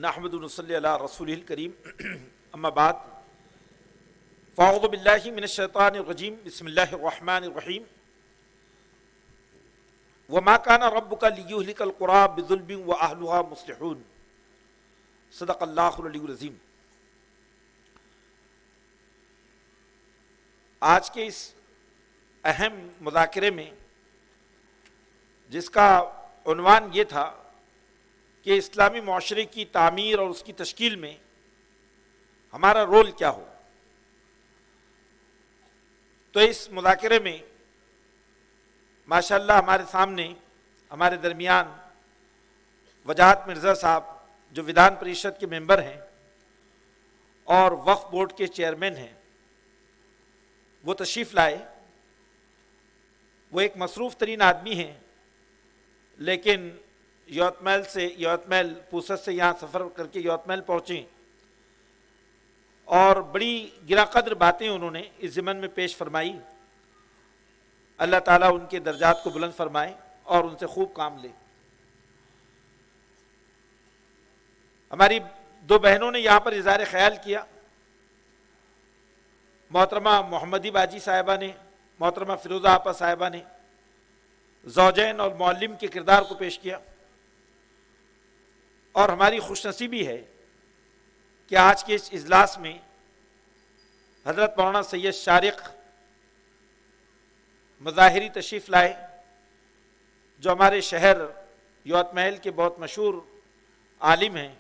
نحمد ونصلی علی رسول الکریم اما بعد فاعوذ باللہ من الشیطان الرجیم بسم اللہ الرحمن الرحیم وما كان ربك ليهلك القرى بظلم واهلها مصلحون صدق اللہ العلی العظیم۔ آج کے اس اہم مذاکرے میں جس کا عنوان یہ تھا کہ اسلامی معاشرے کی تعمیر اور اس کی تشکیل میں ہمارا رول کیا ہو، تو اس مذاکرے میں ماشاءاللہ ہمارے سامنے ہمارے درمیان وجاہت مرزا صاحب جو ودھان پریشد کے ممبر ہیں اور وقف بورڈ کے چیئرمین ہیں، وہ تشریف لائے۔ وہ ایک مصروف ترین آدمی ہیں، لیکن یوتمیل پوسٹ سے یہاں سفر کر کے یوتمیل پہنچے اور بڑی گراں قدر باتیں انہوں نے اس ضمن میں پیش فرمائی۔ اللہ تعالیٰ ان کے درجات کو بلند فرمائے اور ان سے خوب کام لے۔ ہماری دو بہنوں نے یہاں پر اظہار خیال کیا، محترمہ محمدی باجی صاحبہ نے، محترمہ فیروزہ آپا صاحبہ نے زوجین اور معلم کے کردار کو پیش کیا، اور ہماری خوش نصیبی ہے کہ آج کے اس اجلاس میں حضرت مولانا سید شارق مظاہری تشریف لائے، جو ہمارے شہر یوتمہل کے بہت مشہور عالم ہیں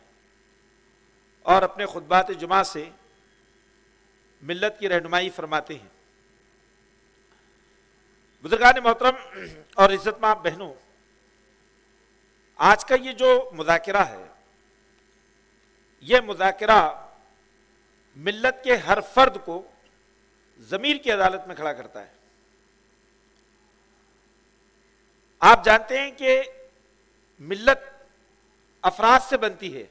اور اپنے خطبات جمعہ سے ملت کی رہنمائی فرماتے ہیں۔ بزرگان محترم اور عزت مآب بہنوں، آج کا یہ جو مذاکرہ ہے، یہ مذاکرہ ملت کے ہر فرد کو ضمیر کی عدالت میں کھڑا کرتا ہے۔ آپ جانتے ہیں کہ ملت افراد سے بنتی ہے،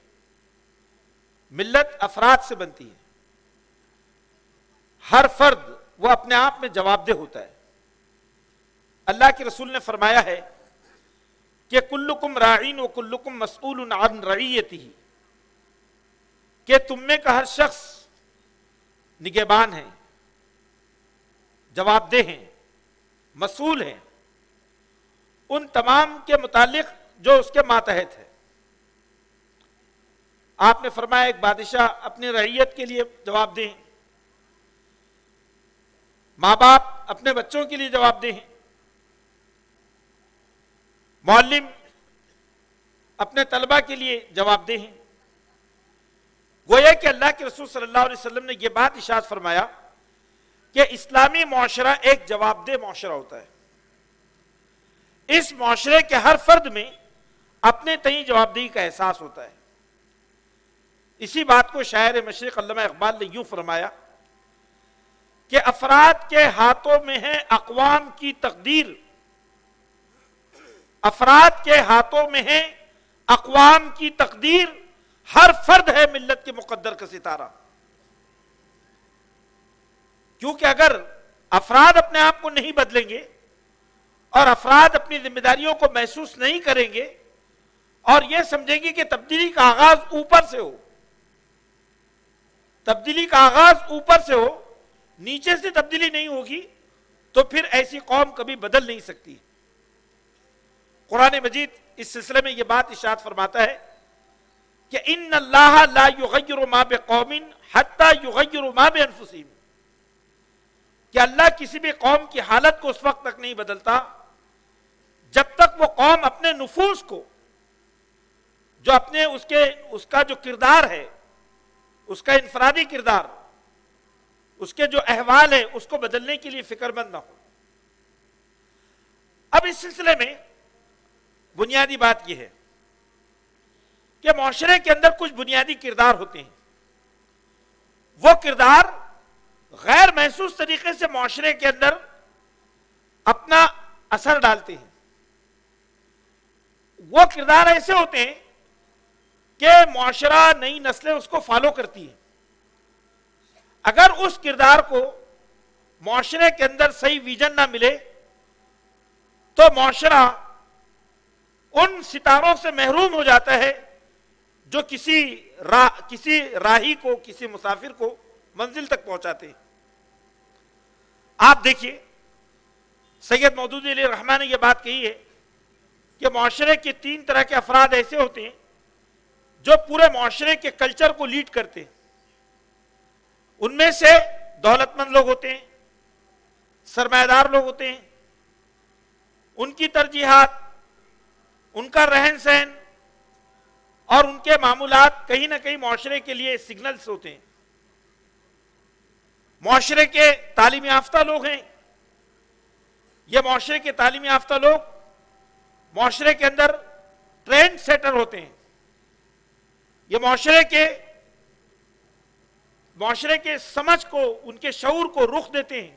ملت افراد سے بنتی ہے۔ ہر فرد وہ اپنے آپ میں جواب دہ ہوتا ہے۔ اللہ کے رسول نے فرمایا ہے کہ کلکم راعین و کلکم مسئول عن رعیتہ، کہ تم میں کا ہر شخص نگہبان ہے، جواب دہ ہیں، مسئول ہیں ان تمام کے متعلق جو اس کے ماتحت ہے۔ آپ نے فرمایا ایک بادشاہ اپنی رعیت کے لیے جواب دہ ہیں، ماں باپ اپنے بچوں کے لیے جواب دہ ہیں، معلم اپنے طلبہ کے لیے جواب دہ ہیں۔ گویا کہ اللہ کے رسول صلی اللہ علیہ وسلم نے یہ بات ارشاد فرمایا کہ اسلامی معاشرہ ایک جواب دہ معاشرہ ہوتا ہے۔ اس معاشرے کے ہر فرد میں اپنے تئیں جواب دہی کا احساس ہوتا ہے۔ اسی بات کو شاعر مشرق علامہ اقبال نے یوں فرمایا کہ افراد کے ہاتھوں میں ہے اقوام کی تقدیر، افراد کے ہاتھوں میں ہے اقوام کی تقدیر، ہر فرد ہے ملت کے مقدر کا ستارہ۔ کیونکہ اگر افراد اپنے آپ کو نہیں بدلیں گے اور افراد اپنی ذمہ داریوں کو محسوس نہیں کریں گے اور یہ سمجھیں گے کہ تبدیلی کا آغاز اوپر سے ہو، تبدیلی کا آغاز اوپر سے ہو، نیچے سے تبدیلی نہیں ہوگی، تو پھر ایسی قوم کبھی بدل نہیں سکتی۔ قرآن مجید اس سلسلے میں یہ بات ارشاد فرماتا ہے کہ ان اللہ لا یغیر ما بقوم حتی یغیروا ما بانفسہم، کہ اللہ کسی بھی قوم کی حالت کو اس وقت تک نہیں بدلتا جب تک وہ قوم اپنے نفوس کو، جو اپنے اس کا جو کردار ہے، اس کا انفرادی کردار، اس کے جو احوال ہیں، اس کو بدلنے کے لیے فکر مند نہ ہو۔ اب اس سلسلے میں بنیادی بات یہ ہے کہ معاشرے کے اندر کچھ بنیادی کردار ہوتے ہیں، وہ کردار غیر محسوس طریقے سے معاشرے کے اندر اپنا اثر ڈالتے ہیں۔ وہ کردار ایسے ہوتے ہیں کہ معاشرہ، نئی نسلیں اس کو فالو کرتی ہیں۔ اگر اس کردار کو معاشرے کے اندر صحیح ویژن نہ ملے تو معاشرہ ان ستاروں سے محروم ہو جاتا ہے جو کسی راہی کو، کسی مسافر کو منزل تک پہنچاتے ہیں۔ آپ دیکھیے سید مودودی علیہ الرحمہ نے یہ بات کہی ہے کہ معاشرے کے 3 طرح کے افراد ایسے ہوتے ہیں جو پورے معاشرے کے کلچر کو لیڈ کرتے ہیں۔ ان میں سے دولت مند لوگ ہوتے ہیں، سرمایہ دار لوگ ہوتے ہیں، ان کی ترجیحات، ان کا رہن سہن اور ان کے معمولات کہیں نہ کہیں معاشرے کے لیے سگنلز ہوتے ہیں۔ معاشرے کے تعلیم یافتہ لوگ ہیں، یہ معاشرے کے تعلیم یافتہ لوگ معاشرے کے اندر ٹرینڈ سیٹر ہوتے ہیں، یہ معاشرے کے سمجھ کو، ان کے شعور کو رخ دیتے ہیں،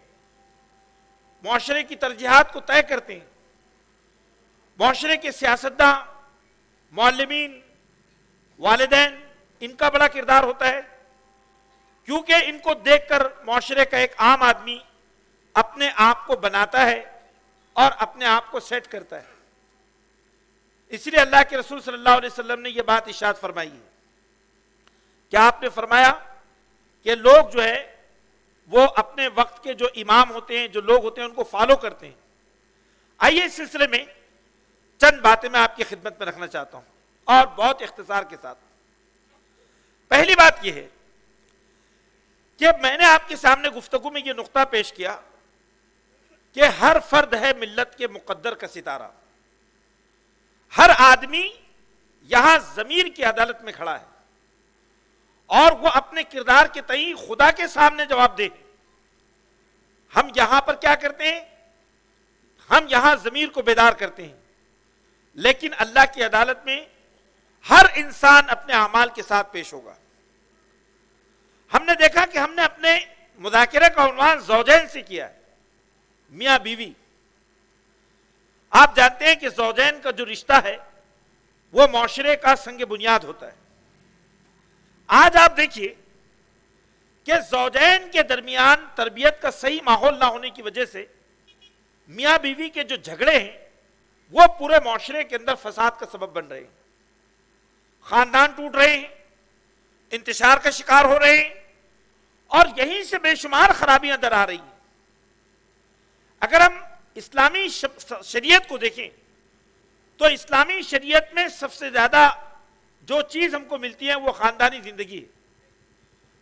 معاشرے کی ترجیحات کو طے کرتے ہیں۔ معاشرے کے سیاستداں، معلمین، والدین، ان کا بڑا کردار ہوتا ہے، کیونکہ ان کو دیکھ کر معاشرے کا ایک عام آدمی اپنے آپ کو بناتا ہے اور اپنے آپ کو سیٹ کرتا ہے۔ اس لیے اللہ کے رسول صلی اللہ علیہ وسلم نے یہ بات ارشاد فرمائی ہے کہ آپ نے فرمایا کہ لوگ جو ہے وہ اپنے وقت کے جو امام ہوتے ہیں، جو لوگ ہوتے ہیں، ان کو فالو کرتے ہیں۔ آئیے اس سلسلے میں چند باتیں میں آپ کی خدمت میں رکھنا چاہتا ہوں اور بہت اختصار کے ساتھ۔ پہلی بات یہ ہے کہ میں نے آپ کے سامنے گفتگو میں یہ نقطہ پیش کیا کہ ہر فرد ہے ملت کے مقدر کا ستارہ، ہر آدمی یہاں ضمیر کی عدالت میں کھڑا ہے اور وہ اپنے کردار کے تئیں خدا کے سامنے جواب دہ۔ ہم یہاں پر کیا کرتے ہیں؟ ہم یہاں ضمیر کو بیدار کرتے ہیں، لیکن اللہ کی عدالت میں ہر انسان اپنے اعمال کے ساتھ پیش ہوگا۔ ہم نے دیکھا کہ ہم نے اپنے مذاکرے کا عنوان زوجین سے کیا ہے، میاں بیوی۔ آپ جانتے ہیں کہ زوجین کا جو رشتہ ہے وہ معاشرے کا سنگ بنیاد ہوتا ہے۔ آج آپ دیکھیے کہ زوجین کے درمیان تربیت کا صحیح ماحول نہ ہونے کی وجہ سے میاں بیوی کے جو جھگڑے ہیں وہ پورے معاشرے کے اندر فساد کا سبب بن رہے ہیں، خاندان ٹوٹ رہے ہیں، انتشار کا شکار ہو رہے ہیں اور یہیں سے بے شمار خرابیاں در آ رہی ہیں۔ اگر ہم اسلامی شریعت کو دیکھیں تو اسلامی شریعت میں سب سے زیادہ جو چیز ہم کو ملتی ہے وہ خاندانی زندگی ہے۔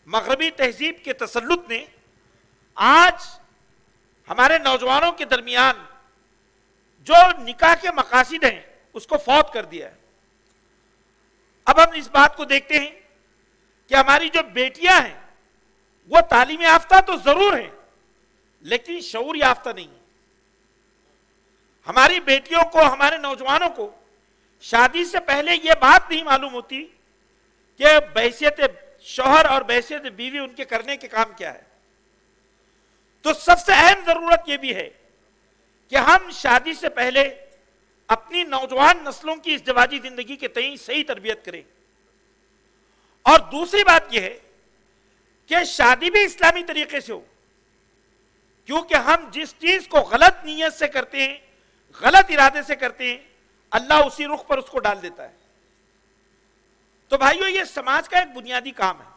مغربی تہذیب کے تسلط نے آج ہمارے نوجوانوں کے درمیان جو نکاح کے مقاصد ہیں اس کو فوت کر دیا ہے۔ اب ہم اس بات کو دیکھتے ہیں کہ ہماری جو بیٹیاں ہیں وہ تعلیم یافتہ تو ضرور ہیں لیکن شعور یافتہ نہیں ہیں۔ ہماری بیٹیوں کو، ہمارے نوجوانوں کو شادی سے پہلے یہ بات نہیں معلوم ہوتی کہ بحیثیت شوہر اور بحیثیت بیوی ان کے کرنے کے کام کیا ہے۔ تو سب سے اہم ضرورت یہ بھی ہے کہ ہم شادی سے پہلے اپنی نوجوان نسلوں کی ازدواجی زندگی کے تئیں صحیح تربیت کریں۔ اور دوسری بات یہ ہے کہ شادی بھی اسلامی طریقے سے ہو، کیونکہ ہم جس چیز کو غلط نیت سے کرتے ہیں، غلط ارادے سے کرتے ہیں، اللہ اسی رخ پر اس کو ڈال دیتا ہے۔ تو بھائیو، یہ سماج کا ایک بنیادی کام ہے۔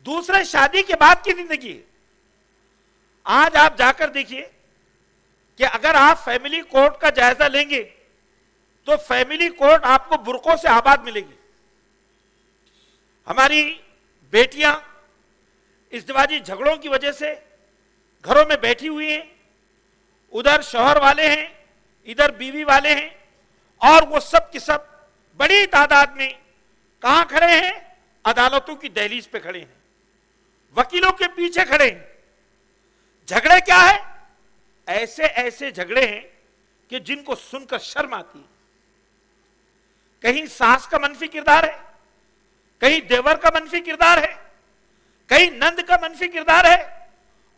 دوسرے شادی کے بعد کی زندگی ہے۔ آج آپ جا کر دیکھیے کہ اگر آپ فیملی کورٹ کا جائزہ لیں گے تو فیملی کورٹ آپ کو برقعوں سے آباد ملے گی۔ ہماری بیٹیاں ازدواجی جھگڑوں کی وجہ سے گھروں میں بیٹھی ہوئی ہیں، ادھر شوہر والے ہیں، ادھر بیوی والے ہیں، اور وہ سب کے سب بڑی تعداد میں کہاں کھڑے ہیں؟ عدالتوں کی دہلیز پہ کھڑے ہیں، وکیلوں کے پیچھے کھڑے ہیں۔ جھگڑے کیا ہے؟ ایسے ایسے جھگڑے ہیں کہ جن کو سن کر شرم آتی ہے۔ کہیں ساس کا منفی کردار ہے، کہیں دیور کا منفی کردار ہے، کہیں نند کا منفی کردار ہے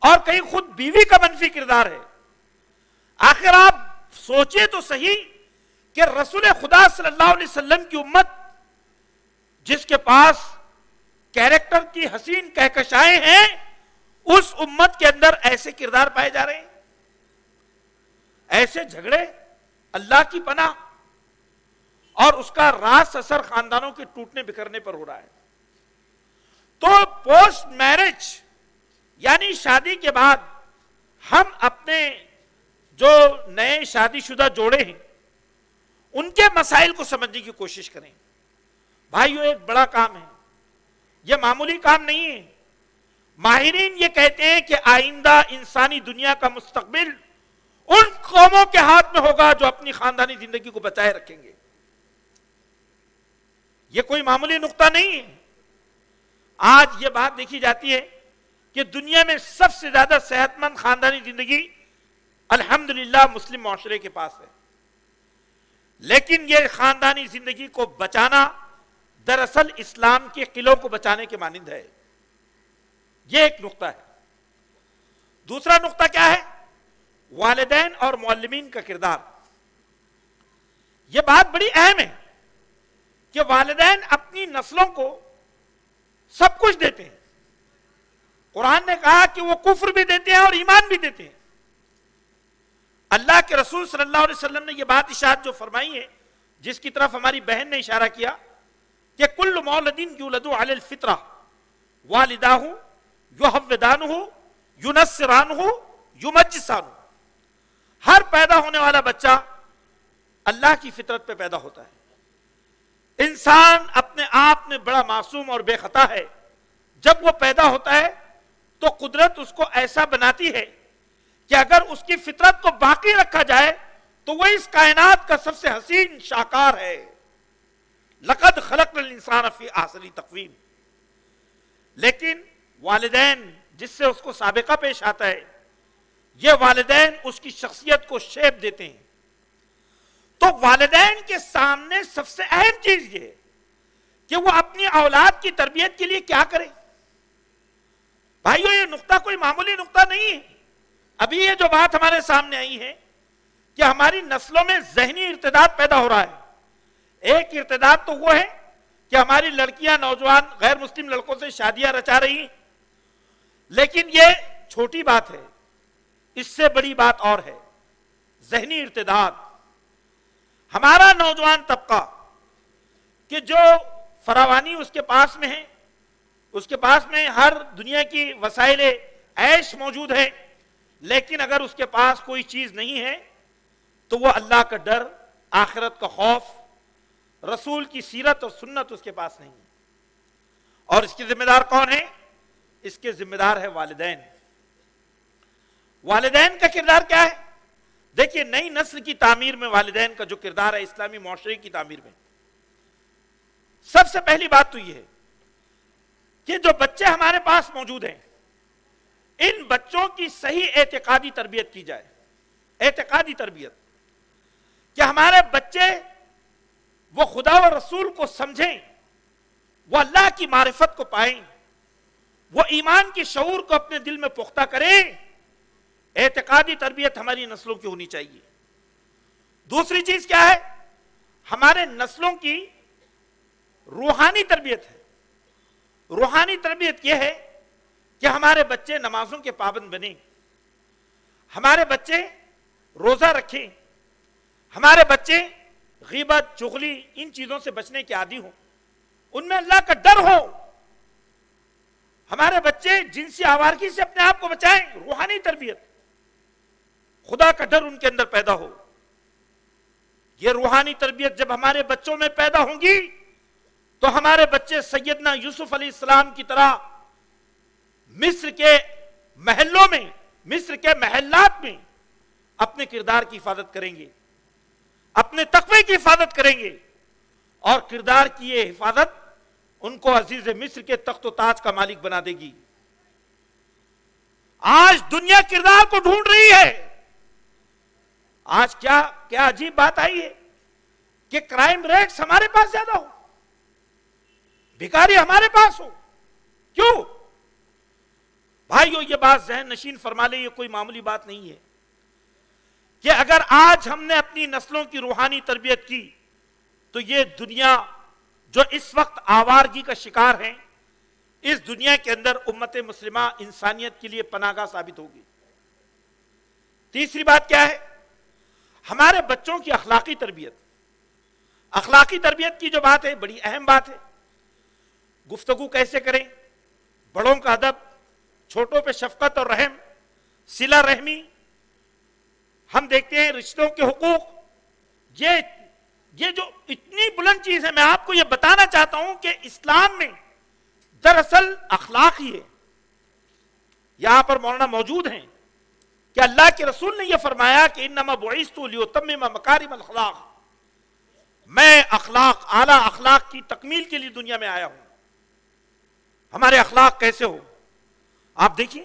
اور کہیں خود بیوی کا منفی کردار ہے۔ آخر آپ سوچیں تو صحیح کہ رسول خدا صلی اللہ علیہ وسلم کی امت جس کے پاس کیریکٹر کی حسین کہکشائیں ہیں، اس امت کے اندر ایسے کردار پائے جا رہے ہیں، ایسے جھگڑے، اللہ کی پناہ۔ اور اس کا راس اثر خاندانوں کے ٹوٹنے بکھرنے پر ہو رہا ہے. تو پوسٹ میرج یعنی شادی کے بعد ہم اپنے جو نئے شادی شدہ جوڑے ہیں ان کے مسائل کو سمجھنے کی کوشش کریں. بھائیو ایک بڑا کام ہے, یہ معمولی کام نہیں ہے. ماہرین یہ کہتے ہیں کہ آئندہ انسانی دنیا کا مستقبل ان قوموں کے ہاتھ میں ہوگا جو اپنی خاندانی زندگی کو بچائے رکھیں گے. یہ کوئی معمولی نقطہ نہیں ہے. آج یہ بات دیکھی جاتی ہے کہ دنیا میں سب سے زیادہ صحت مند خاندانی زندگی الحمدللہ مسلم معاشرے کے پاس ہے. لیکن یہ خاندانی زندگی کو بچانا دراصل اسلام کے قلعوں کو بچانے کے مانند ہے. یہ ایک نقطہ ہے. دوسرا نقطہ کیا ہے؟ والدین اور معلمین کا کردار. یہ بات بڑی اہم ہے کہ والدین اپنی نسلوں کو سب کچھ دیتے ہیں. قرآن نے کہا کہ وہ کفر بھی دیتے ہیں اور ایمان بھی دیتے ہیں. اللہ کے رسول صلی اللہ علیہ وسلم نے یہ بات ارشاد جو فرمائی ہے, جس کی طرف ہماری بہن نے اشارہ کیا کہ کل مولد یولد علی الفطرہ والداہ یحودانہ ینصرانہ یمجسانہ. ہر پیدا ہونے والا بچہ اللہ کی فطرت پہ پیدا ہوتا ہے. انسان اپنے آپ میں بڑا معصوم اور بے خطا ہے. جب وہ پیدا ہوتا ہے تو قدرت اس کو ایسا بناتی ہے کہ اگر اس کی فطرت کو باقی رکھا جائے تو وہ اس کائنات کا سب سے حسین شاہکار ہے. لقد خلقنا الانسان فی احسن تقویم. لیکن والدین جس سے اس کو سابقہ پیش آتا ہے, یہ والدین اس کی شخصیت کو شیپ دیتے ہیں. تو والدین کے سامنے سب سے اہم چیز یہ ہے کہ وہ اپنی اولاد کی تربیت کے لیے کیا کریں. بھائیو یہ نقطہ کوئی معمولی نقطہ نہیں ہے. ابھی یہ جو بات ہمارے سامنے آئی ہے کہ ہماری نسلوں میں ذہنی ارتداد پیدا ہو رہا ہے. ایک ارتداد تو وہ ہے کہ ہماری لڑکیاں نوجوان غیر مسلم لڑکوں سے شادیاں رچا رہی ہیں, لیکن یہ چھوٹی بات ہے. اس سے بڑی بات اور ہے, ذہنی ارتداد. ہمارا نوجوان طبقہ کہ جو فراوانی اس کے پاس میں ہے, اس کے پاس میں ہر دنیا کی وسائل عیش موجود ہے, لیکن اگر اس کے پاس کوئی چیز نہیں ہے تو وہ اللہ کا ڈر, آخرت کا خوف, رسول کی سیرت اور سنت اس کے پاس نہیں ہے. اور اس کے ذمہ دار کون ہے؟ اس کے ذمہ دار ہے والدین. والدین کا کردار کیا ہے؟ دیکھیے نئی نسل کی تعمیر میں والدین کا جو کردار ہے اسلامی معاشرے کی تعمیر میں, سب سے پہلی بات تو یہ ہے کہ جو بچے ہمارے پاس موجود ہیں ان بچوں کی صحیح اعتقادی تربیت کی جائے. اعتقادی تربیت کہ ہمارے بچے وہ خدا و رسول کو سمجھیں, وہ اللہ کی معرفت کو پائیں, وہ ایمان کی شعور کو اپنے دل میں پختہ کریں. اعتقادی تربیت ہماری نسلوں کی ہونی چاہیے. دوسری چیز کیا ہے؟ ہمارے نسلوں کی روحانی تربیت ہے. روحانی تربیت یہ ہے کہ ہمارے بچے نمازوں کے پابند بنیں, ہمارے بچے روزہ رکھیں, ہمارے بچے غیبت چغلی ان چیزوں سے بچنے کے عادی ہوں, ان میں اللہ کا ڈر ہو. ہمارے بچے جنسی آوارگی سے اپنے آپ کو بچائیں. روحانی تربیت, خدا کا ڈر ان کے اندر پیدا ہو. یہ روحانی تربیت جب ہمارے بچوں میں پیدا ہوں گی تو ہمارے بچے سیدنا یوسف علیہ السلام کی طرح مصر کے محلوں میں, مصر کے محلات میں اپنے کردار کی حفاظت کریں گے, اپنے تقوی کی حفاظت کریں گے, اور کردار کی یہ حفاظت ان کو عزیز مصر کے تخت و تاج کا مالک بنا دے گی. آج دنیا کردار کو ڈھونڈ رہی ہے. آج کیا عجیب بات آئی ہے کہ کرائم ریٹس ہمارے پاس زیادہ ہو, بھکاری ہمارے پاس ہو. کیوں؟ بھائیو یہ بات ذہن نشین فرما لے, یہ کوئی معمولی بات نہیں ہے کہ اگر آج ہم نے اپنی نسلوں کی روحانی تربیت کی تو یہ دنیا جو اس وقت آوارگی کا شکار ہیں, اس دنیا کے اندر امت مسلمہ انسانیت کے لیے پناہ گاہ ثابت ہوگی. تیسری بات کیا ہے؟ ہمارے بچوں کی اخلاقی تربیت. اخلاقی تربیت کی جو بات ہے بڑی اہم بات ہے. گفتگو کیسے کریں, بڑوں کا ادب, چھوٹوں پہ شفقت اور رحم, صلہ رحمی. ہم دیکھتے ہیں رشتوں کے حقوق, یہ جو اتنی بلند چیز ہے, میں آپ کو یہ بتانا چاہتا ہوں کہ اسلام میں دراصل اخلاق ہی ہے. یہاں پر مولانا موجود ہیں کہ اللہ کے رسول نے یہ فرمایا کہ انما بعثت لیتمم مکارم الاخلاق, میں اخلاق, اعلیٰ اخلاق کی تکمیل کے لیے دنیا میں آیا ہوں. ہمارے اخلاق کیسے ہو آپ دیکھیے.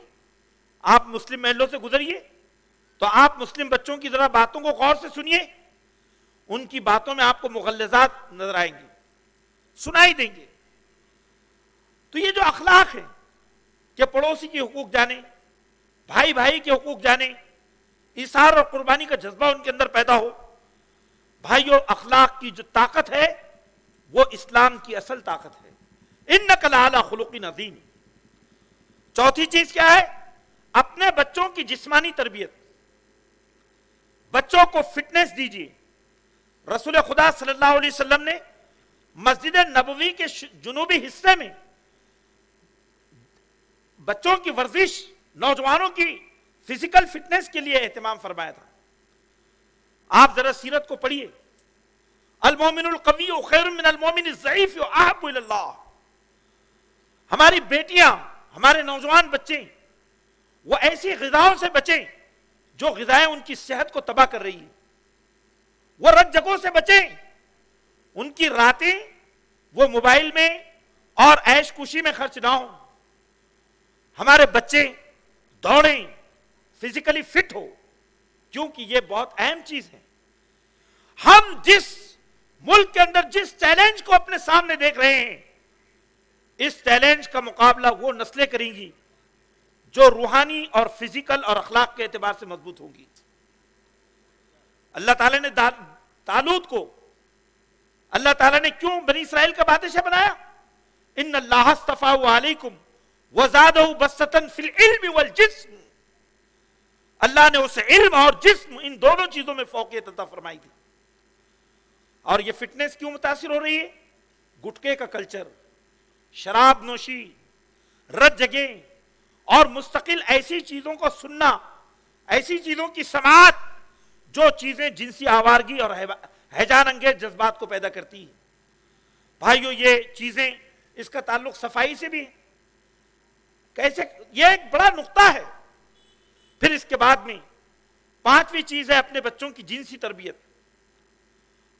آپ مسلم محلوں سے گزریے تو آپ مسلم بچوں کی ذرا باتوں کو غور سے سنیے, ان کی باتوں میں آپ کو مغلظات نظر آئیں گی, سنائی دیں گے. تو یہ جو اخلاق ہے کہ پڑوسی کے حقوق جانے, بھائی بھائی کے حقوق جانے, ایثار اور قربانی کا جذبہ ان کے اندر پیدا ہو. بھائیو, اخلاق کی جو طاقت ہے وہ اسلام کی اصل طاقت ہے. انک لعلی خلق عظیم. چوتھی چیز کیا ہے؟ اپنے بچوں کی جسمانی تربیت. بچوں کو فٹنس دیجیے. رسول خدا صلی اللہ علیہ وسلم نے مسجد نبوی کے جنوبی حصے میں بچوں کی ورزش, نوجوانوں کی فزیکل فٹنس کے لیے اہتمام فرمایا تھا. آپ ذرا سیرت کو پڑھیے. المومن القوی خیر من المومن الضعیف احب الی اللہ. ہماری بیٹیاں, ہمارے نوجوان بچے وہ ایسی غذاؤں سے بچیں جو غذائیں ان کی صحت کو تباہ کر رہی ہیں. وہ رت جگہوں سے بچیں, ان کی راتیں وہ موبائل میں اور عیش کشی میں خرچ نہ ہوں. ہمارے بچے دوڑیں, فزیکلی فٹ ہو, کیونکہ یہ بہت اہم چیز ہے. ہم جس ملک کے اندر جس چیلنج کو اپنے سامنے دیکھ رہے ہیں, اس چیلنج کا مقابلہ وہ نسلیں کریں گی جو روحانی اور فزیکل اور اخلاق کے اعتبار سے مضبوط ہوں گی. اللہ تعالیٰ نے طالوت کو, اللہ تعالیٰ نے کیوں بنی اسرائیل کا بادشاہ بنایا؟ ان اللہ اصطفاہ علیکم وزادہ بسطا فی العلم والجسم. اللہ نے اسے علم اور جسم ان دونوں چیزوں میں فوقیت عطا فرمائی تھی. اور یہ فٹنس کیوں متاثر ہو رہی ہے؟ گٹکے کا کلچر, شراب نوشی, رت جگیں اور مستقل ایسی چیزوں کو سننا, ایسی چیزوں کی سماعت جو چیزیں جنسی آوارگی اور ہیجان انگیز جذبات کو پیدا کرتی ہیں. بھائیو, یہ چیزیں, اس کا تعلق صفائی سے بھی ہے. کیسے؟ یہ ایک بڑا نقطہ ہے. پھر اس کے بعد میں پانچویں چیز ہے اپنے بچوں کی جنسی تربیت.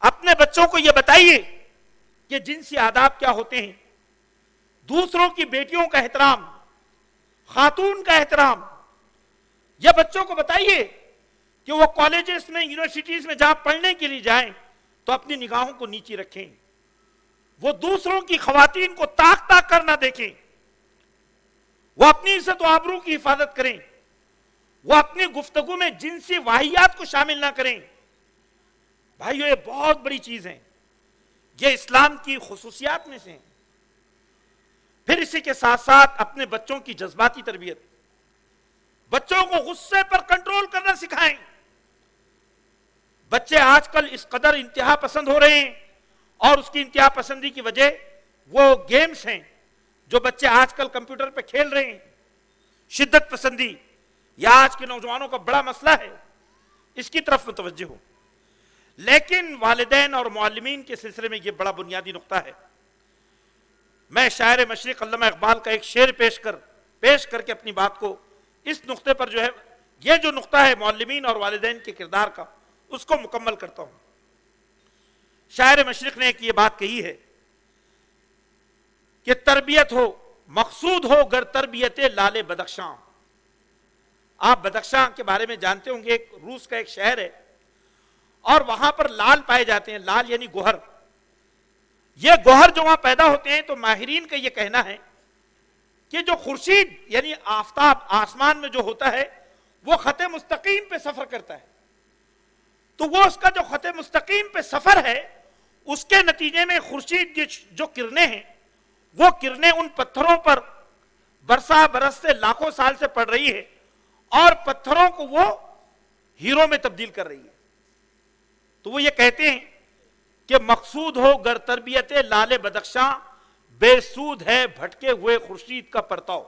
اپنے بچوں کو یہ بتائیے کہ جنسی آداب کیا ہوتے ہیں. دوسروں کی بیٹیوں کا احترام, خاتون کا احترام. یہ بچوں کو بتائیے کہ وہ کالجز میں, یونیورسٹیز میں جہاں پڑھنے کے لیے جائیں تو اپنی نگاہوں کو نیچی رکھیں. وہ دوسروں کی خواتین کو تاک تاک کر نہ دیکھیں. وہ اپنی عزت و آبرو کی حفاظت کریں. وہ اپنی گفتگو میں جنسی واہیات کو شامل نہ کریں. بھائیو, یہ بہت بڑی چیز ہے. یہ اسلام کی خصوصیات میں سے ہیں. پھر اسی کے ساتھ ساتھ اپنے بچوں کی جذباتی تربیت. بچوں کو غصے پر کنٹرول کرنا سکھائیں. بچے آج کل اس قدر انتہا پسند ہو رہے ہیں, اور اس کی انتہا پسندی کی وجہ وہ گیمز ہیں جو بچے آج کل کمپیوٹر پہ کھیل رہے ہیں. شدت پسندی یہ آج کے نوجوانوں کا بڑا مسئلہ ہے, اس کی طرف متوجہ ہو. لیکن والدین اور معلمین کے سلسلے میں یہ بڑا بنیادی نقطہ ہے. میں شاعر مشرق علامہ اقبال کا ایک شعر پیش کر کے اپنی بات کو اس نقطے پر جو ہے, یہ جو نقطہ ہے معلمین اور والدین کے کردار کا, اس کو مکمل کرتا ہوں. شاعر مشرق نے ایک یہ بات کہی ہے کہ تربیت ہو مقصود ہو گر تربیت لال بدخشاں. آپ بدخشاں کے بارے میں جانتے ہوں گے, ایک روس کا ایک شہر ہے, اور وہاں پر لال پائے جاتے ہیں. لال یعنی گوہر. یہ گوہر جو وہاں پیدا ہوتے ہیں تو ماہرین کا یہ کہنا ہے کہ جو خورشید یعنی آفتاب آسمان میں جو ہوتا ہے وہ خط مستقیم پہ سفر کرتا ہے. تو وہ اس کا جو خط مستقیم پہ سفر ہے, اس کے نتیجے میں خورشید کی جو کرنیں ہیں وہ کرنیں ان پتھروں پر برسا برس سے لاکھوں سال سے پڑ رہی ہے, اور پتھروں کو وہ ہیروں میں تبدیل کر رہی ہے. تو وہ یہ کہتے ہیں کہ مقصود ہو گر تربیت لال بدخشاں، بے سود ہے بھٹکے ہوئے خورشید کا پرتاؤ.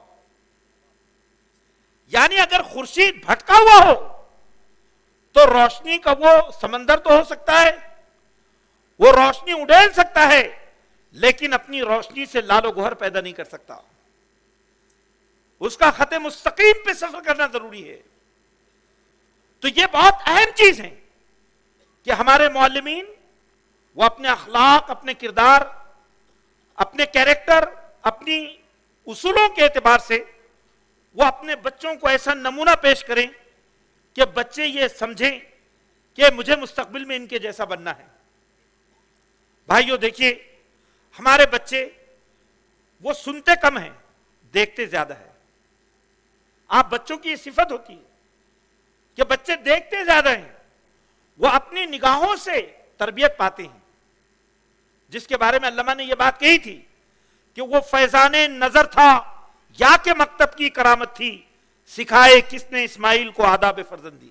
یعنی اگر خورشید بھٹکا ہوا ہو تو روشنی کا وہ سمندر تو ہو سکتا ہے، وہ روشنی اڈیل سکتا ہے، لیکن اپنی روشنی سے لال و گوہر پیدا نہیں کر سکتا. اس کا خط مستقیم پہ سفر کرنا ضروری ہے. تو یہ بہت اہم چیز ہے کہ ہمارے معلمین وہ اپنے اخلاق، اپنے کردار، اپنے کیریکٹر، اپنی اصولوں کے اعتبار سے وہ اپنے بچوں کو ایسا نمونہ پیش کریں کہ بچے یہ سمجھیں کہ مجھے مستقبل میں ان کے جیسا بننا ہے. بھائیو دیکھیے، ہمارے بچے وہ سنتے کم ہیں، دیکھتے زیادہ ہے. آپ بچوں کی یہ صفت ہوتی ہے کہ بچے دیکھتے زیادہ ہیں، وہ اپنی نگاہوں سے تربیت پاتے ہیں. جس کے بارے میں علامہ نے یہ بات کہی تھی کہ وہ فیضان نظر تھا یا کہ مکتب کی کرامت تھی، سکھائے کس نے اسماعیل کو آداب فرزندی.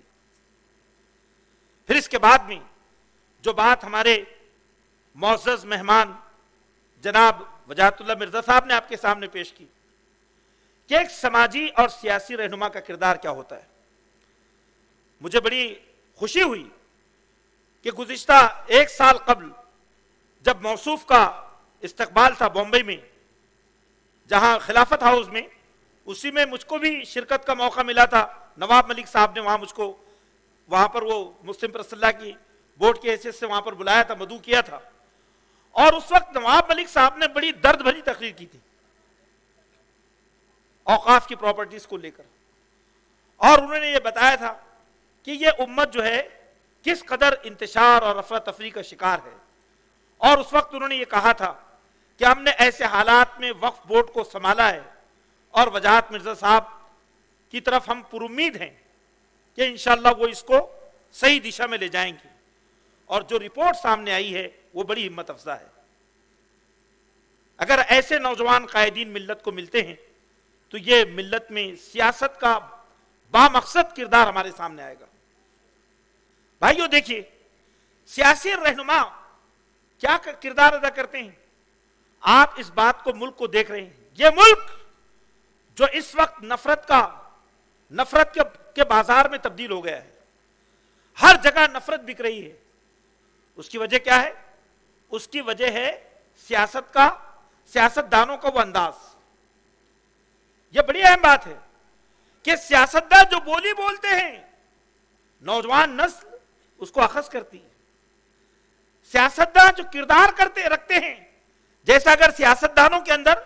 پھر اس کے بعد میں جو بات ہمارے معزز مہمان جناب وجاہت اللہ مرزا صاحب نے آپ کے سامنے پیش کی کہ ایک سماجی اور سیاسی رہنما کا کردار کیا ہوتا ہے، مجھے بڑی خوشی ہوئی کہ گزشتہ 1 سال قبل جب موصوف کا استقبال تھا بامبئی میں، جہاں خلافت ہاؤس میں، اسی میں مجھ کو بھی شرکت کا موقع ملا تھا. نواب ملک صاحب نے وہاں مجھ کو وہاں پر وہ مسلم پرست اللہ کی بورڈ کی حیثیت سے وہاں پر بلایا تھا، مدعو کیا تھا. اور اس وقت نواب ملک صاحب نے بڑی درد بھری تقریر کی تھی اوقاف کی پراپرٹیز کو لے کر، اور انہوں نے یہ بتایا تھا کہ یہ امت جو ہے کس قدر انتشار اور افراتفری کا شکار ہے. اور اس وقت انہوں نے یہ کہا تھا کہ ہم نے ایسے حالات میں وقف بورڈ کو سنبھالا ہے، اور وجاہت مرزا صاحب کی طرف ہم پر امید ہیں کہ انشاءاللہ وہ اس کو صحیح دشا میں لے جائیں گے. اور جو رپورٹ سامنے آئی ہے وہ بڑی ہمت افزا ہے. اگر ایسے نوجوان قائدین ملت کو ملتے ہیں تو یہ ملت میں سیاست کا بامقصد کردار ہمارے سامنے آئے گا. بھائیو دیکھیے، سیاسی رہنما کیا کردار ادا کرتے ہیں. آپ اس بات کو ملک کو دیکھ رہے ہیں، یہ ملک جو اس وقت نفرت کے بازار میں تبدیل ہو گیا ہے، ہر جگہ نفرت بک رہی ہے. اس کی وجہ کیا ہے؟ اس کی وجہ ہے سیاست دانوں کا وہ انداز. یہ بڑی اہم بات ہے کہ سیاستدان جو بولی بولتے ہیں نوجوان نسل اس کو اخذ کرتی ہے. سیاستدان جو کردار رکھتے ہیں، جیسا اگر سیاستدانوں کے اندر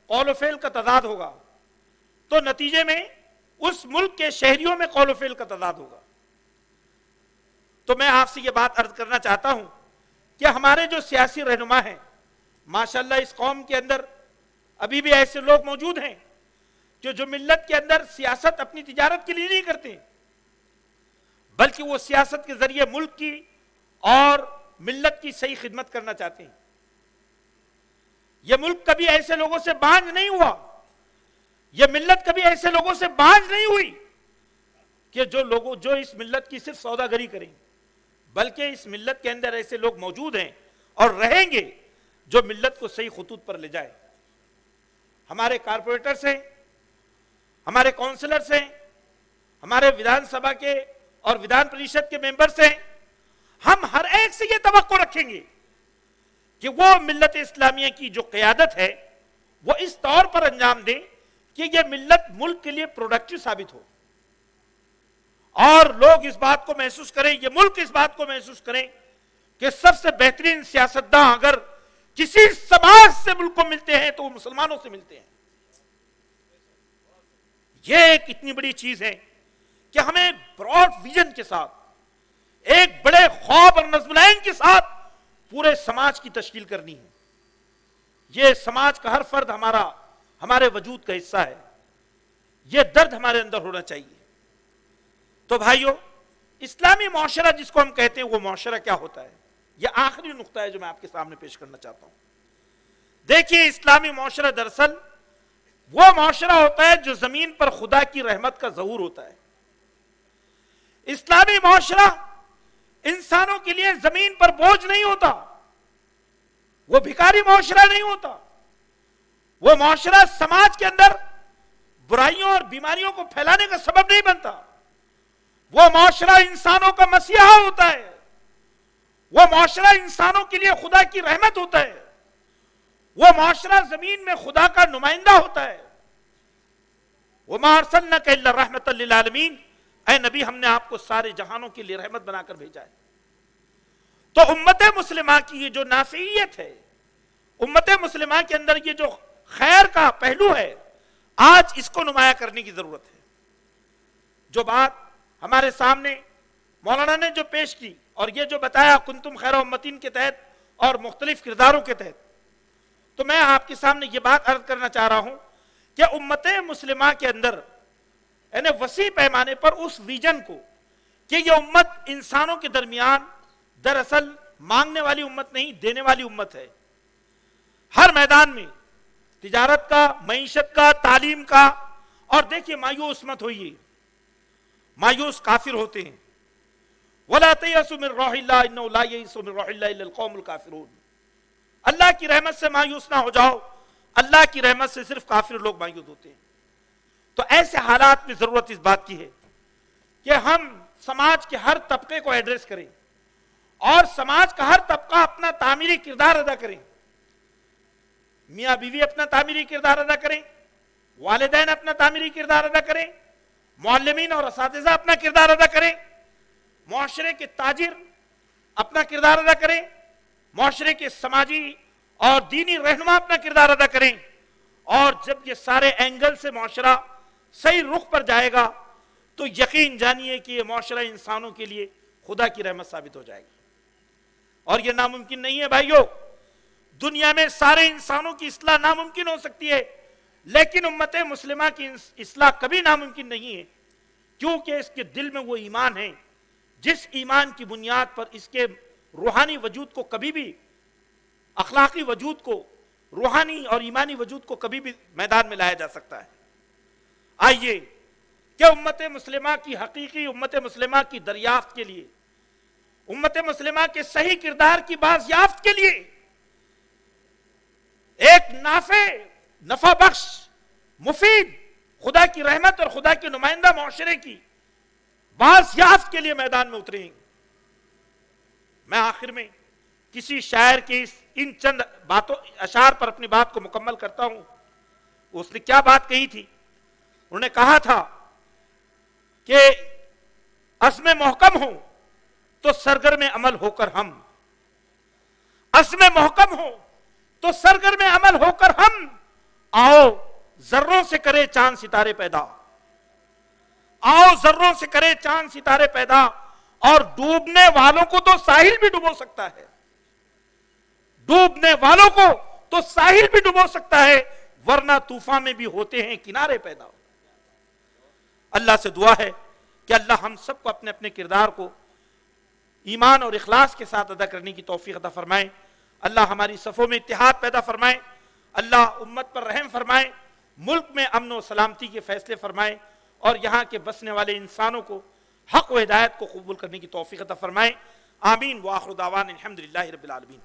قول و فعل کا تضاد ہوگا تو نتیجے میں اس ملک کے شہریوں میں قول و فعل کا تضاد ہوگا. تو میں آپ سے یہ بات عرض کرنا چاہتا ہوں کہ ہمارے جو سیاسی رہنما ہیں، ماشاءاللہ اس قوم کے اندر ابھی بھی ایسے لوگ موجود ہیں جو ملت کے اندر سیاست اپنی تجارت کے لیے نہیں کرتے، بلکہ وہ سیاست کے ذریعے ملک کی اور ملت کی صحیح خدمت کرنا چاہتے ہیں. یہ ملک کبھی ایسے لوگوں سے بانجھ نہیں ہوا، یہ ملت کبھی ایسے لوگوں سے بانجھ نہیں ہوئی کہ جو اس ملت کی صرف سوداگری کریں، بلکہ اس ملت کے اندر ایسے لوگ موجود ہیں اور رہیں گے جو ملت کو صحیح خطوط پر لے جائے. ہمارے کارپوریٹرز ہیں، ہمارے کونسلرز ہیں، ہمارے ودھان سبھا کے اور ودھان پریشد کے ممبرز ہیں. ہم ہر ایک سے یہ توقع رکھیں گے کہ وہ ملت اسلامیہ کی جو قیادت ہے وہ اس طور پر انجام دیں کہ یہ ملت ملک کے لیے پروڈکٹیو ثابت ہو، اور لوگ اس بات کو محسوس کریں، یہ ملک اس بات کو محسوس کریں کہ سب سے بہترین سیاستداں اگر کسی سماج سے ملک کو ملتے ہیں تو وہ مسلمانوں سے ملتے ہیں. یہ ایک اتنی بڑی چیز ہے کہ ہمیں براڈ ویژن کے ساتھ، ایک بڑے خواب اور نظم العین کے ساتھ پورے سماج کی تشکیل کرنی ہے. یہ سماج کا ہر فرد ہمارے وجود کا حصہ ہے. یہ درد ہمارے اندر ہونا چاہیے. تو بھائیو، اسلامی معاشرہ جس کو ہم کہتے ہیں وہ معاشرہ کیا ہوتا ہے، یہ آخری نقطہ ہے جو میں آپ کے سامنے پیش کرنا چاہتا ہوں. دیکھیے، اسلامی معاشرہ دراصل وہ معاشرہ ہوتا ہے جو زمین پر خدا کی رحمت کا ظہور ہوتا ہے. اسلامی معاشرہ انسانوں کے لیے زمین پر بوجھ نہیں ہوتا، وہ بھکاری معاشرہ نہیں ہوتا، وہ معاشرہ سماج کے اندر برائیوں اور بیماریوں کو پھیلانے کا سبب نہیں بنتا، وہ معاشرہ انسانوں کا مسیحا ہوتا ہے، وہ معاشرہ انسانوں کے لیے خدا کی رحمت ہوتا ہے، وہ معاشرہ زمین میں خدا کا نمائندہ ہوتا ہے۔ وَمَا أَرْسَلْنَاكَ إِلَّا رَحْمَةً لِّلْعَالَمِينَ، اے نبی ہم نے آپ کو سارے جہانوں کے لیے رحمت بنا کر بھیجا ہے۔ تو امت مسلمہ کی یہ جو نافعیت ہے، امت مسلمہ کے اندر یہ جو خیر کا پہلو ہے، آج اس کو نمایاں کرنے کی ضرورت ہے۔ جو بات ہمارے سامنے مولانا نے جو پیش کی اور یہ جو بتایا کنتم خیر امتین کے تحت اور مختلف کرداروں کے تحت، تو میں آپ کے سامنے یہ بات عرض کرنا چاہ رہا ہوں کہ امت مسلمہ کے اندر یعنی وسیع پیمانے پر اس ویژن کو کہ یہ امت انسانوں کے درمیان دراصل مانگنے والی امت نہیں، دینے والی امت ہے۔ ہر میدان میں تجارت کا، معیشت کا، تعلیم کا، اور دیکھیے مایوس مت ہوئیے، مایوس کافر ہوتے ہیں۔ وَلَا تَيْأَسُوا مِن رَوْحِ اللَّهِ إِنَّهُ لَا يَيْأَسُ مِن رَوْحِ اللَّهِ إِلَّا الْقَوْمُ الْكَافِرُونَ۔ اللہ کی رحمت سے مایوس نہ ہو جاؤ، اللہ کی رحمت سے صرف کافر لوگ مایوس ہوتے ہیں۔ تو ایسے حالات میں ضرورت اس بات کی ہے کہ ہم سماج کے ہر طبقے کو ایڈریس کریں اور سماج کا ہر طبقہ اپنا تعمیری کردار ادا کریں۔ میاں بیوی اپنا تعمیری کردار ادا کریں، والدین اپنا تعمیری کردار ادا کریں، معلمین اور اساتذہ اپنا کردار ادا کریں، معاشرے کے تاجر اپنا کردار ادا کریں، معاشرے کے سماجی اور دینی رہنما اپنا کردار ادا کریں، اور جب یہ سارے اینگل سے معاشرہ صحیح رخ پر جائے گا تو یقین جانیے کہ یہ معاشرہ انسانوں کے لیے خدا کی رحمت ثابت ہو جائے گا۔ اور یہ ناممکن نہیں ہے بھائیو، دنیا میں سارے انسانوں کی اصلاح ناممکن ہو سکتی ہے، لیکن امت مسلمہ کی اصلاح کبھی ناممکن نہیں ہے، کیونکہ اس کے دل میں وہ ایمان ہے جس ایمان کی بنیاد پر اس کے روحانی وجود کو کبھی بھی، اخلاقی وجود کو، روحانی اور ایمانی وجود کو کبھی بھی میدان میں لایا جا سکتا ہے۔ آئیے کہ امت مسلمہ کی حقیقی امت مسلمہ کی دریافت کے لیے، امت مسلمہ کے صحیح کردار کی بازیافت کے لیے ایک نفع بخش، مفید، خدا کی رحمت اور خدا کے نمائندہ معاشرے کی بازیافت کے لیے میدان میں اتریں۔ میں آخر میں کسی شاعر کے ان چند اشعار پر اپنی بات کو مکمل کرتا ہوں۔ اس نے کیا بات کہی تھی؟ انہوں نے کہا تھا کہ عزم محکم ہو تو سرگرم عمل ہو کر ہم، عزم محکم ہو تو سرگرم عمل ہو کر ہم، آؤ ذروں سے کرے چاند ستارے پیدا، آؤ ذروں سے کرے چاند ستارے پیدا، اور ڈوبنے والوں کو تو ساحل بھی ڈبو سکتا ہے، ڈوبنے والوں کو تو ساحل بھی ڈبو سکتا ہے، ورنہ طوفان میں بھی ہوتے ہیں کنارے پیدا۔ اللہ سے دعا ہے کہ اللہ ہم سب کو اپنے اپنے کردار کو ایمان اور اخلاص کے ساتھ ادا کرنے کی توفیق عطا فرمائے۔ اللہ ہماری صفوں میں اتحاد پیدا فرمائے، اللہ امت پر رحم فرمائے، ملک میں امن و سلامتی کے فیصلے فرمائے، اور یہاں کے بسنے والے انسانوں کو حق و ہدایت کو قبول کرنے کی توفیق عطا فرمائے۔ آمین۔ وآخر دعوانا الحمدللہ رب العالمین۔